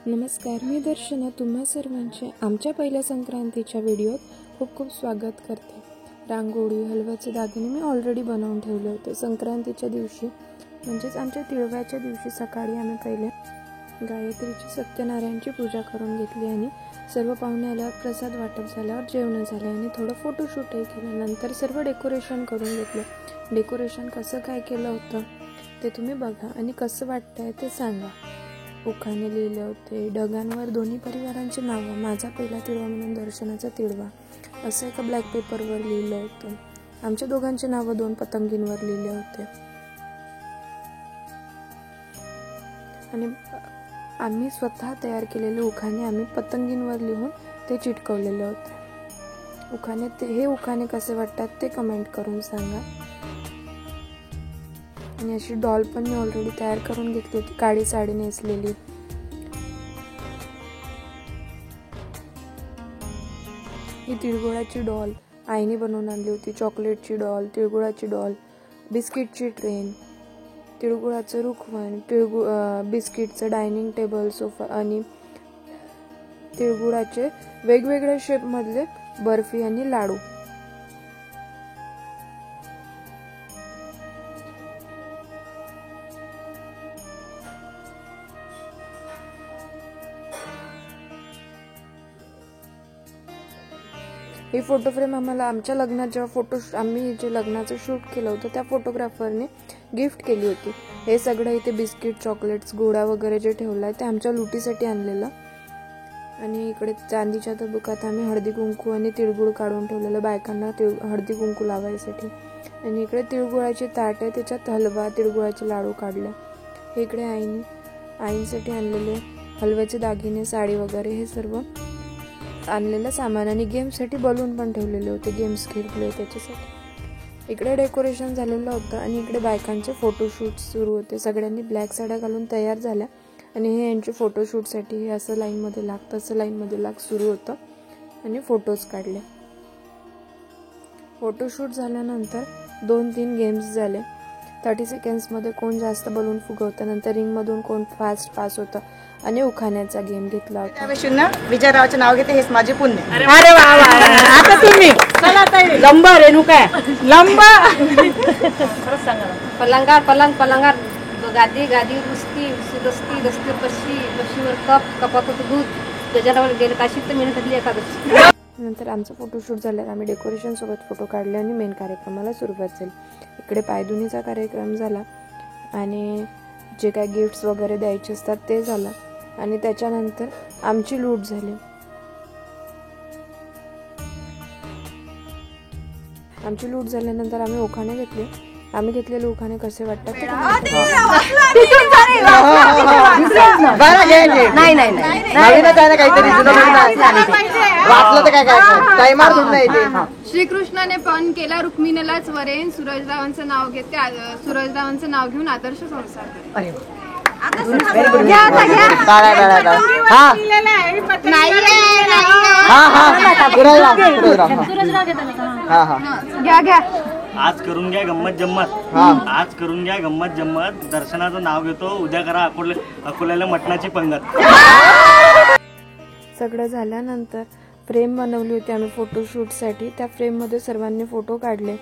नमस्कार, मी दर्शना तुम्हा सर्वांचे आमच्या पहिल्या संक्रांतीच्या व्हिडिओत खूप खूप स्वागत करते। रांगोळी, हलव्याचे दागिने मी ऑलरेडी बनवून ठेवले होते। संक्रांतीच्या दिवशी म्हणजेच आमच्या तिळव्याच्या दिवशी सकाळी आम्ही पहिले गायत्रीची सत्यनारायणची पूजा करून घेतली आणि सर्व पाहुणे आल्यावर प्रसाद वाटप झाल्यावर जेवण झाले आणि थोडं फोटोशूटही केलं। नंतर सर्व डेकोरेशन करून घेतलं। डेकोरेशन कसं काय केलं होतं ते तुम्ही बघा आणि कसं वाटतंय ते सांगा। उखाणे लिहिले होते, ढगांवर दोन्ही परिवारांची नावं, माझा पहिला तिळवा म्हणून दर्शनाचा तिळवा असं एका ब्लॅक पेपरवर लिहिलं होतं। आमच्या दोघांची नावं 2 पतंगींवर लिहिले होते आणि आम्ही स्वतः तयार केलेले उखाणे आम्ही पतंगींवर लिहून ते चिटकवलेले होते। हे उखाणे कसे वाटतात ते कमेंट करून सांगा। आणि अशी डॉल पण मी ऑलरेडी तयार करून घेतली होती, काळी साडी नेसलेली। ही तिळगुळाची डॉल आईने बनवून आणली होती। चॉकलेटची डॉल, तिळगुळाची डॉल, बिस्किटची ट्रेन, तिळगुळाचं रुखवण, बिस्किटचं डायनिंग टेबल, सोफा आणि तिळगुळाचे वेगवेगळ्या शेप मधले बर्फी आणि लाडू। ही फोटो फ्रेम आम्हाला आमच्या लग्नात जेव्हा आम्ही जे लग्नाचं शूट केलं होतं त्या फोटोग्राफरने गिफ्ट केली होती। हे सगळं इथे बिस्किट, चॉकलेट्स, गोळा वगैरे जे ठेवलाय ते आमच्या लुटीसाठी आणलेलं। आणि इकडे चांदीच्या तबकात आम्ही हळदी कुंकू आणि तिळगुळ काढून ठेवलेलं बायकांना हळदी कुंकू लावायसाठी। आणि इकडे तिळगुळाची ताट आहे, त्याच्यात हलवा, तिळगुळाचे लाडू काढले। इकडे आईंसाठी आणलेले हलव्याचे दागिने, साडी वगैरे हे सर्व आणलेलं सामान आणि गेमसाठी बलून पण ठेवलेले होते, गेम्स खेळले त्याच्यासाठी। इकडे डेकोरेशन झालेलं होतं आणि इकडे बायकांचे फोटोशूट सुरू होते। सगळ्यांनी ब्लॅक साड्या घालून तयार झाल्या आणि हे यांचे फोटोशूटसाठी हे असं लाईनमध्ये लाग तसं लाईनमध्ये लाग सुरू होतं आणि फोटोज काढले। फोटोशूट झाल्यानंतर 2-3 गेम्स झाले। 30 सेकंड्समध्ये कोण जास्त बलून फुगवतं, नंतर रिंगमधून कोण फास्ट पास होतं आणि उखाण्याचा गेम घेतला होता। विजयरावचे नाव घेते, हेच माझे पुण्य। अरे वा वा, आता तुम्ही चला ताई, लंबा रेणुका लंबा पलंगार पलंग पलंगार, गादी गादी रुसती दस्ती दस्ती पशी पशीवर कपात होतं दूध, गजारावर गेलं काशी तर मेहनत घातली एकादशी। नंतर आमचं फोटोशूट झाल्यावर आम्ही डेकोरेशन सोबत फोटो काढले आणि मेन कार्यक्रमाला सुरुवात झाली। इकडे पायधुनीचा कार्यक्रम झाला आणि जे काय गिफ्ट्स वगैरे द्यायचे असतात ते झालं आणि त्याच्यानंतर आमची लूट झाली। आमची लूट झाल्यानंतर आम्ही उखाणे घेतले। आम्ही घेतलेले उखाणे कसे वाटतात ते श्रीकृष्णाने पण केला रुक्मिणीलाच वरेन, सूरजरावांचं नाव घेते, सूरजरावांचं नाव घेऊन आदर्श संसार। आज करून घ्या गंमत जम्मत, आज करून घ्या गंमत जम्मत, दर्शनाचं नाव घेतो, उद्या करा अकोल्याला मटणाची पंगत। सगळं झाल्यानंतर फ्रेम बनवली होती आम्ही फोटोशूटसाठी। त्या फ्रेममध्ये सर्वांनी फोटो काढले,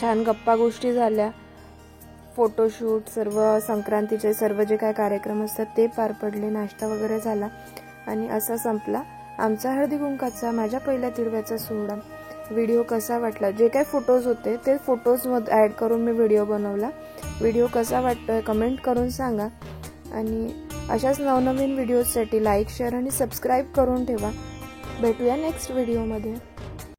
छान गप्पा गोष्टी झाल्या। फोटोशूट, सर्व संक्रांतीचे सर्व जे काय कार्यक्रम असतात ते पार पडले, नाश्ता वगैरे झाला आणि असा संपला आमचा हळदी कुंकाचा माझ्या पहिल्या तिळव्याचा सोहळा। व्हिडिओ कसा वाटला, जे काही फोटोज होते ते फोटोज मध्ये ऍड करून मी व्हिडिओ बनवला। व्हिडिओ कसा वाटतोय कमेंट करून सांगा आणि अशाच नवनवीन व्हिडिओसाठी लाईक, शेअर आणि सबस्क्राईब करून ठेवा। भेटूया नेक्स्ट व्हिडिओमध्ये।